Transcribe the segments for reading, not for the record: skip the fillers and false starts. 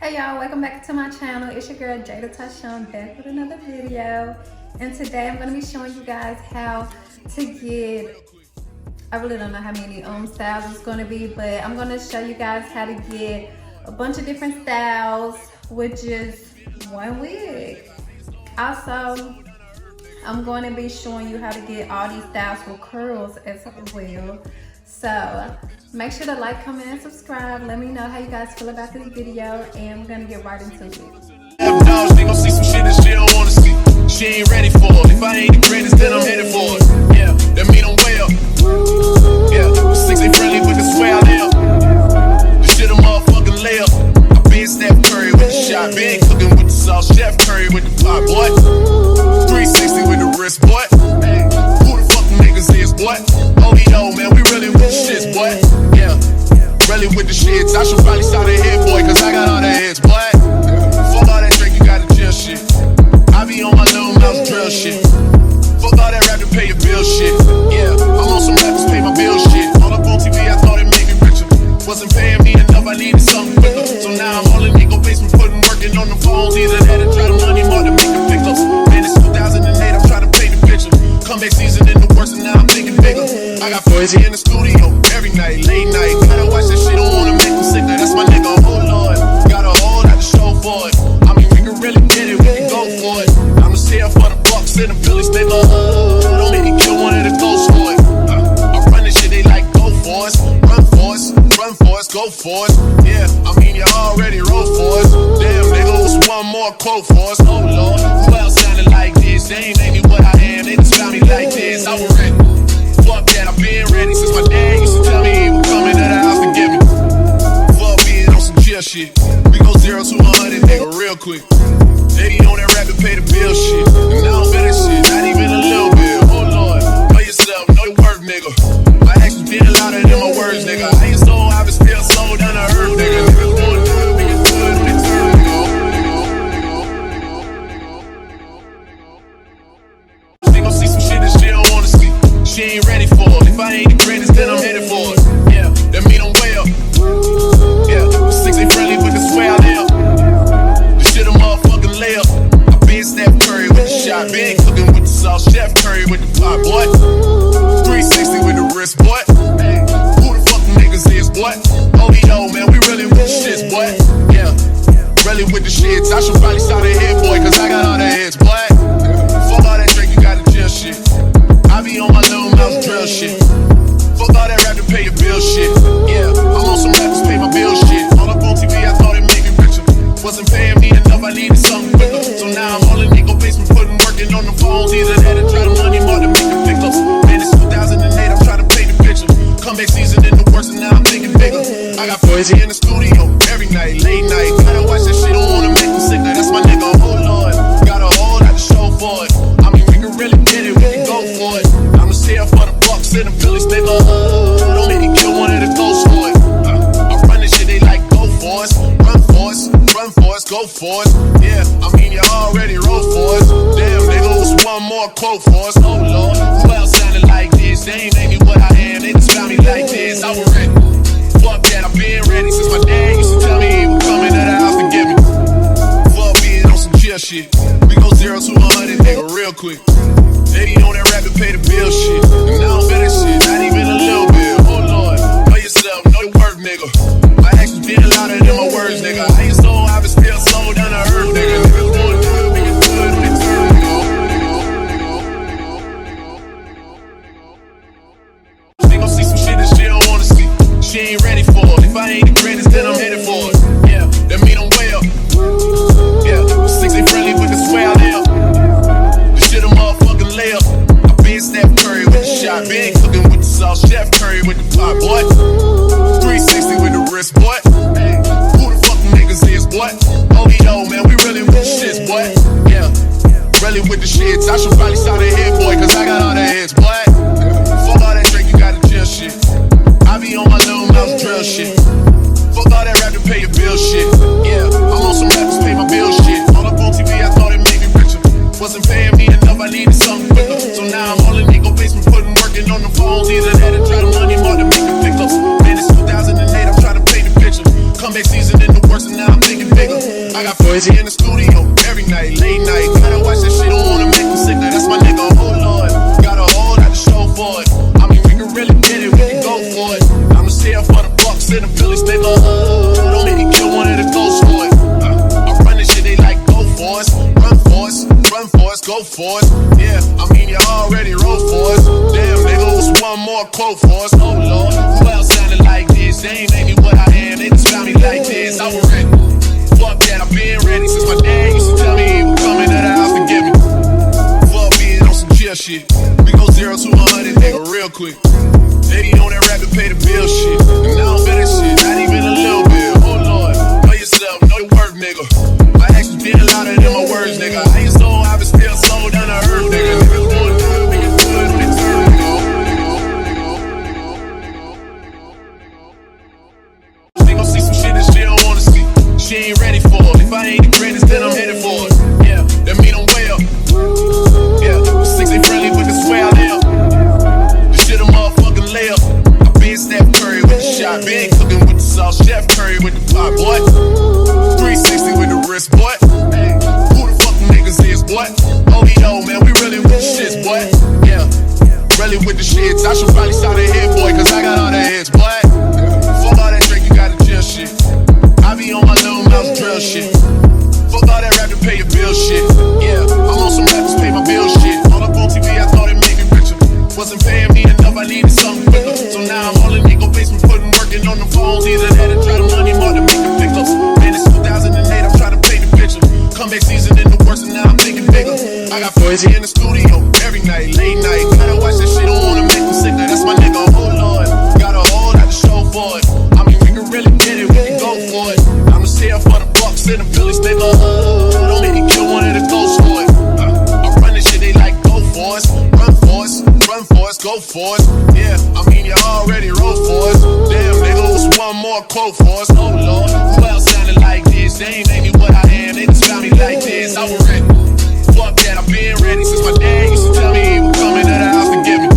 Hey y'all, welcome back to my channel. It's your girl Jada Tashawn back with another video. And today I'm going to be showing you guys how to get, I really don't know how many styles it's going to be, but I'm going to show you guys how to get a bunch of different styles with just one wig. Also, I'm going to be showing you how to get all these styles with curls as well. So make sure to like, comment, and subscribe. Let me know how you guys feel about this video, and we're gonna get right into it. Dogs, they gon' see some shit that she don't wanna see. She ain't ready for it. If I ain't the greatest, then I'm headed for it. Yeah, that mean I'm way up. Yeah, the six ain't friendly, but the swear I live. The shit a motherfucking layup. I been Steph Curry with the shot, been cooking with the sauce, Chef Curry with the pot, boy. 360 with the wrist, boy. Hey, who the fuck niggas is, boy? OEO, man, we really with the shits, boy. Yeah, really with the shits. I should probably start a hit, boy, cause I got all the hits, boy. Fuck all that drink, you gotta chill shit. I be on my little mouse drill shit. Fuck all that rap to pay your bill shit. Yeah, I'm on some rappers pay my bill shit. All up on TV, I thought it made me richer. Wasn't paying me enough, I needed something quicker. So now I'm all in Nico basement, putting working on the phones. Either that or try to money more than make the pickups. Man, it's 2008, I'm trying to paint the picture. Comeback season in the works, and now I'm thinking bigger. I got Boise in the studio every night, late night. Gotta watch that shit, don't wanna make them sicker. That's my nigga, oh lord. Got a whole lot to show for it. I mean, we can really get it, we can go for it. I'm just here for the bucks and the Phillies, nigga. Don't make me kill one of the ghosts for it. I run this shit, they like, go for us. Run for us, run for us, go for us. Yeah, I mean, you already wrote for us. Damn, nigga, what's one more quote for us? Oh lord, who else sounded like this? They ain't made me what I am, they just found me like this. I was ready. Fuck that, I've been ready since my dad used to tell me he was coming to the house to get me. Fuck being on some chill shit. We go 0 to 100, nigga, real quick. They be on that rap and pay the bill shit. And I don't bet that shit, not even a little bit. Oh lord, know yourself, know your worth, nigga. My actions being louder than my words, nigga. I ain't so I've been still slow down to earth, nigga. Niggas going good, we get good, we turn, nigga. They gon' see some shit that she don't wanna see. She ain't ready for it. If I ain't the greatest, then I'm headed for it. Yeah, that mean I'm way up. Yeah, the six ain't friendly, but the swear I live. The shit a motherfucking layup. I been Steph Curry with the shot, been cooking with the sauce, Chef Curry with the pot, boy. 360 with the wrist, boy. Hey, who the fuck niggas is, boy? OEO, man, we really with the shits, boy. Yeah, really with the shits. I should probably start a hit, boy, cause I got all the hits, boy. Fuck all that drink, you gotta chill shit. I be on my little mouse drill shit. Fuck all that rap to pay your bill shit. Yeah, I'm on some rappers pay my bill shit. All up on TV, I thought it made me richer. Wasn't paying me enough, I needed something quicker. So now I'm all in Nico basement, putting working on the phones. Either that or try to money more than make the pickups. Man, it's 2008, I'm trying to paint the picture. Comeback season in the works, and now I'm thinking bigger. I got Boise in the studio every night, late night. Gotta watch that shit, don't wanna make them sicker. That's my nigga, oh lord. Got a whole lot to show for it. I mean, we can really get it, we can go for it. I'm just here for the bucks and the Phillies, nigga. Don't make me kill one of the ghosts for it. I run this shit, they like, go for us. Run for us, run for us, go for us. Yeah, I mean, you already wrote for us. Damn, nigga, what's one more quote for us? Oh lord, who else sounded like this? They ain't made me what I am, they just found me like this. I was ready. Fuck that, I've been ready since my dad used to tell me he was coming to the house to get me. Fuck being on some chill shit. We go 0 to 100, nigga, real quick. They be on that rap and pay the bill shit. And I don't bet that shit, not even a little bit. Oh lord, know yourself, know your worth, nigga. My actions being louder than my words, nigga. I ain't so I've been still slow down to earth, nigga. Niggas going good, we get good, we turn, nigga. They gon' see some shit that she don't wanna see. She ain't ready for it. If I ain't the greatest, then I'm headed for it. Yeah, that mean I'm way up. Yeah, the six ain't friendly, but the swear I live. The shit a motherfucking layup. I been Steph Curry with the shot, been cooking with the sauce, Chef Curry with the pot, boy. 360 with the wrist, boy. Hey, who the fuck niggas is, boy? OEO, man, we really with the shits, boy. Yeah, really with the shits. I should probably start a hit, boy, cause I got all the hits, boy. Fuck all that drink, you gotta chill shit. I be on my little mouse drill shit. Fuck all that rap to pay your bill shit. Yeah, I'm on some rappers pay my bill shit. All up on TV, I thought it made me richer. Wasn't paying me enough, I needed something quicker. So now I'm all in Nico basement, putting working on the phones. Either that or try to money more than make the pickups. Man, it's 2008, I'm trying to paint the picture. Comeback season in the works, and now I'm thinking bigger. I got Poison in the studio every night, late night. Gotta watch that shit, don't wanna make them sick. Now that's my nigga, oh Lord. Got a whole lot to show for it. I mean, we can really get it, we can go for it. I'ma stay up for the Bucks in the Phillies, nigga. Don't make me kill one of the ghosts for it. I run this shit, they like go for us, run for us, run for us, go for us. Yeah, I mean you already wrote for us. Damn, nigga, what's one more quote for us? Oh Lord, who else sounded like this? They ain't made me what I am, they just found me like this. I was ready. Fuck that, I've been ready since my dad used to tell me he was coming to the house to get me. Fuck being on some chill shit. We go 0 to 100, nigga, real quick. Baby on that rap to pay the bill shit. And I don't bet that shit, not even a little bit. Oh Lord, know yourself, know your worth, nigga. My actions being louder than my words, nigga. I ain't so I've been still slow down to earth, nigga. Niggas doing good, we get good, we turn, nigga. She gon' see some shit that she don't wanna see. She ain't ready for it. If I ain't the greatest, then I'm headed for it. Yeah, that mean I'm way up. Yeah, the six ain't friendly, but the swear I live. The shit a motherfucking layup. I been Steph Curry with the shot, been cooking with the sauce, Chef Curry with the pot, boy. 360 with the wrist, boy. Hey, who the fuck them niggas is, boy? OEO, man, we really with the shits, boy. Yeah, really with the shits. I should probably start a hit, boy, cause I got all the hits, boy. Fuck all that drink, you gotta chill shit. I be on my little mouse drill shit. Fuck all that rap to pay your bill shit. Yeah, I'm on some rappers pay my bill shit. All up on TV, I thought it made me richer. Wasn't paying me enough, I needed something quicker. So now I'm all in Nico basement, putting working on the phones. Either that or try to money more to make the pickups. Man, it's 2008, I'm trying to paint the picture. Comeback season in the works, and now I'm thinking bigger. I got Poison in the studio every night, late night. Gotta watch that shit, don't wanna make them sick. Now that's my nigga, oh Lord. Got a whole lot to show for it. I mean, we can really get it, we can go for it. I'ma stay up for the Bucks in the Phillies, nigga. Don't make me kill one of the ghosts for it. I run this shit, they like go for us, run for us, run for us, go for us. Yeah, I mean you already wrote for us. Damn, nigga, what's one more quote for us? Oh Lord, who else sounded like this? They ain't made me what I am, they just found me like this. I was ready. Fuck that, I've been ready since my dad used to tell me he was coming to the house to get me.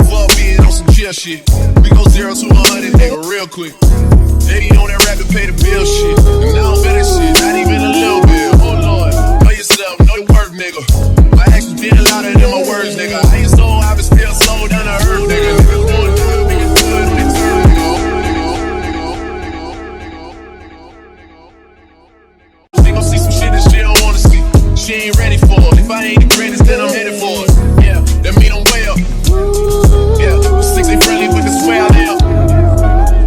Fuck being on some chill shit. We go 0 to 100, nigga, real quick. Baby on that rap to pay the bill shit. And I don't bet that shit, not even a little bit. Oh Lord, know yourself, know your worth, nigga. My actions being louder than my words, nigga. I ain't so I've been still slow down to earth, nigga. Niggas doing good, we get good, we turn, nigga. She gon' see some shit that she don't wanna see. She ain't ready for it. If I ain't the greatest, then I'm headed for it. Yeah, that mean I'm way up. Yeah, the six ain't friendly, but the swear I live.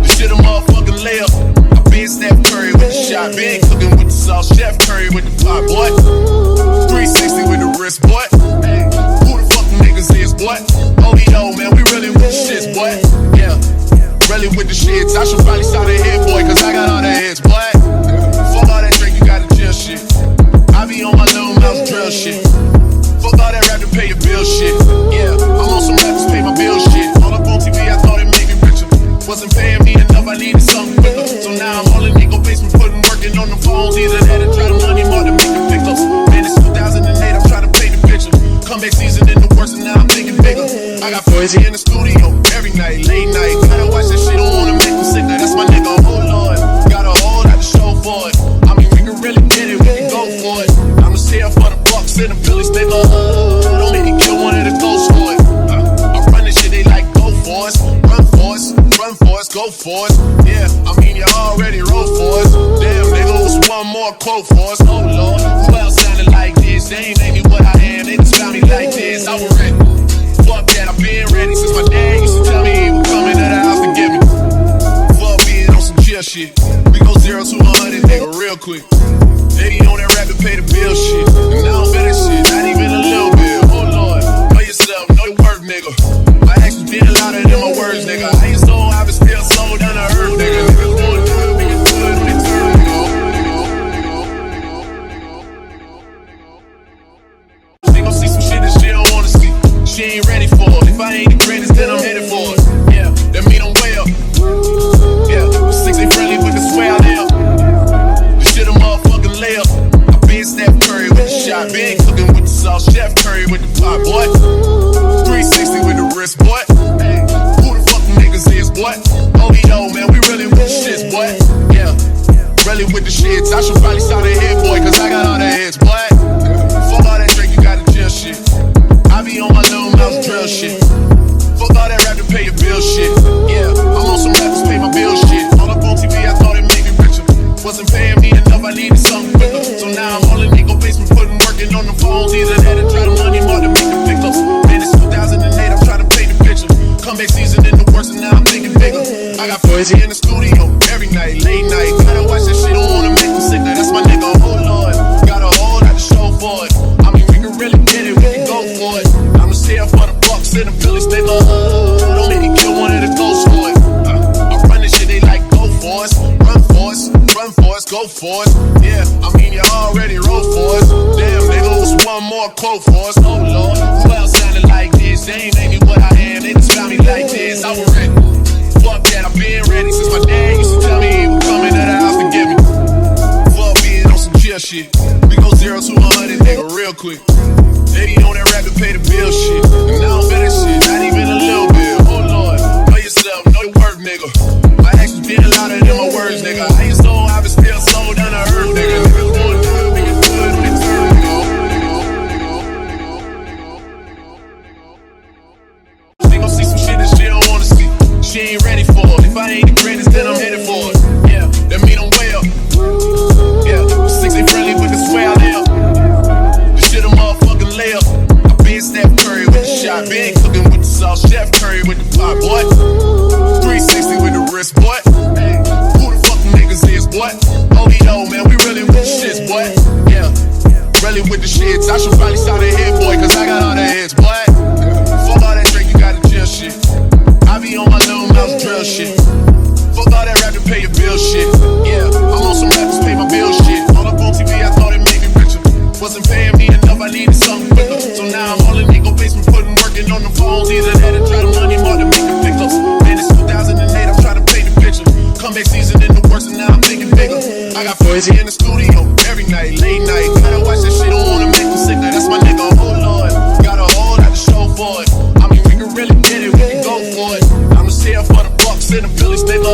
The shit a motherfucking layup. I been Steph Curry with the shot, been cooking with the sauce, Chef Curry with the pot, boy. 360 with the wrist, boy. Hey, who the fuck them niggas is, boy? OEO, man, we really with the shits, boy. Yeah, really with the shits. I should probably start a hit, boy, cause I got all the hits, boy. Fuck all that drink, you gotta chill shit. I be on my little mouse drill shit. Fuck all that rap to pay your bill shit. Yeah, I'm on some rappers pay my bill shit. All up on TV, I thought it made me richer. Wasn't paying me enough, I needed something quicker. So now I'm all in Nico basement, putting working on the phones. Either that or try to money more to make the pickups. Man, it's 2008, I'm trying to paint the picture. Comeback season in the works, and now I'm thinking bigger. I got Poison in the studio every night, late night. Gotta watch that shit, don't wanna make them sick. Now that's my nigga, oh Lord. Got a whole lot to show for it. I mean, we can really get it, we can go for it. I'ma stay up for the Bucks in the Phillies, nigga. Don't make me kill one of the ghosts for it. I run this shit, they like go for us, run for us, run for us, go for us. Yeah, I mean you already wrote for us. Damn, nigga, what's one more quote for us? Oh Lord, who else sounded like this? They ain't made me what I am, they just found me like this. I was ready. Fuck that, I've been ready since my dad used to tell me he was coming to the house to get me. Fuck being on some chill shit. We go 0 to 100, nigga, real quick. Baby on that rap to pay the bill shit. And I don't bet that shit, not even a little bit. Oh Lord, know yourself, know your worth, nigga. My actions being louder than my words, nigga. I ain't so I've been still slow down to earth, nigga. Niggas doing good, we get good, we turn, nigga. She gon' see some shit that she don't wanna see. She ain't ready for it. If I ain't the greatest, then I'm headed for it. Yeah, that mean I'm way up. Yeah, the six ain't friendly, but the swear I live. The shit a motherfucking layup. shits. I should probably start a hit, boy, cause I got all the hits, boy. Fuck all that drink, you gotta chill shit. I be on my little mouse drill shit. Fuck all that rap to pay your bill shit. Yeah, I'm on some rappers pay my bill shit. All up on TV, I thought it made me richer. Wasn't paying me enough, I needed something quicker. So now I'm all in Nico basement, putting working on the phones. Either that or try to money more to make the pickups. Man, it's 2008, I'm trying to paint the picture. Comeback season in the works, and now I'm thinking bigger. I got Foisey in the studio every night, late night. Gotta watch that shit, don't wanna make them sick. Now that's my nigga, oh lord. Got a whole lot to show for it. I mean, we can really get it, we can go for it. I'ma stay up for the Bucks in the Phillies, nigga. Don't make me kill one of the ghosts for it. I run this shit, they like go for us, run for us, run for us, go for us. Yeah, I mean you already wrote for us. Damn, nigga, what's one more quote for us? Oh lord, who else sounded like this? They ain't made me what I am. They just found me like this. I was ready. Fuck that, I've been ready since my dad used to tell me he would come into the house to get me. Fuck being on some chill shit. We go 0 to 100, nigga, real quick. They be on that rap to pay the bill shit. And I don't bet that shit, not even a little bit. Oh lord, know yourself, know your worth, nigga. My actions been louder than my words, nigga. I ain't so I've been still slow down to earth, nigga. Niggas going good, we get good when it's turn, nigga. She gon' see some shit that she don't wanna see. She ain't ready for it. If I ain't the greatest, then I'm headed for it. Yeah, that mean I'm way up. Yeah, the six ain't friendly, but the swear I live. The shit a motherfucking layup. I been Steph Curry with the shot, been cooking with the sauce, Chef Curry with the pot, boy. 360 with the wrist, boy. Hey, who the fuck them niggas is, boy? OVO, man, we really with the shits, boy. Yeah, really with the shits. I should probably start a hit, boy, cause I got all the hits, boy. Fuck all that drink, you gotta chill shit. I be on my little mouse drill shit. Fuck all that rap to pay your bill shit. Yeah, I'm on some rappers pay my bill shit. All up on TV, I thought it made me richer. Wasn't paying me enough, I needed something quicker. So now I'm all in Nico basement, putting working on the phones. Either that or try to money more to make the pickups. Man, it's 2008, I'm trying to paint the picture. Comeback season in the works, and now I'm thinking bigger. I got Foisey in the studio every night, late night. Gotta watch that shit, don't wanna make them sick. Now that's my nigga, oh lord. Got a whole lot to show for it. I mean, we can really get it, we can go for it. I'ma stay up for the Bucks in the Phillies, nigga.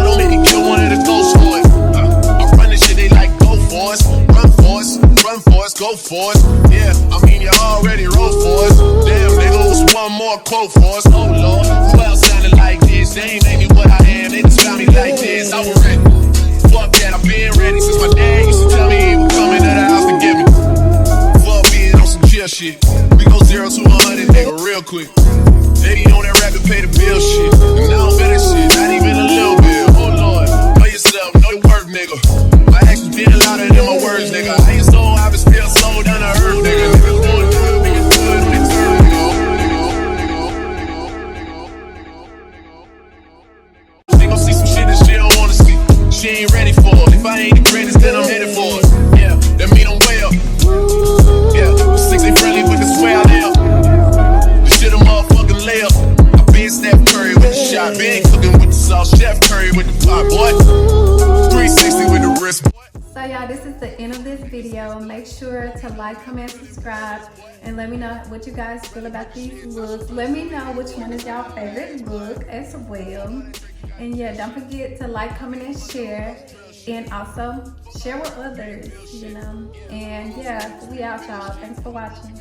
Don't make me kill one of the ghosts for it. I run this shit, they like go for us, run for us, run for us, go for us. Yeah, I mean you already wrote for us. Damn, nigga, what's one more quote for us? Oh lord, who else sounded like this? They ain't made me what I am. They just found me like this. I was ready. Fuck that, I've been ready since my dad used to tell me he would come into the house to get me. Fuck being on some chill shit. We go 0 to 100, nigga, real quick. They be on that rap to pay the bill shit. And I don't bet that shit, not even a little bit. Oh lord, know yourself, know your worth, nigga. My actions been louder than my words, nigga. I ain't so I've been still slow down to earth, nigga. Niggas going good, we get good when it's turn, nigga. She gon' see some shit that she don't wanna see. She ain't ready for it. If I ain't the greatest, then I'm headed for it. Yeah, that mean I'm way up. Yeah, the six ain't friendly, but the swear I live. The shit a motherfucking layup. I been Steph Curry with the shot, been cooking with the sauce, Chef Curry with the pot, boy. 360 with the wrist, boy. So y'all, this is the end of this video. Make sure to like, comment, subscribe, and let me know what you guys feel about these looks. Let me know which one is y'all favorite look as well. And yeah, don't forget to like, comment, and share. And also share with others, you know. And yeah, we out, y'all. Thanks for watching.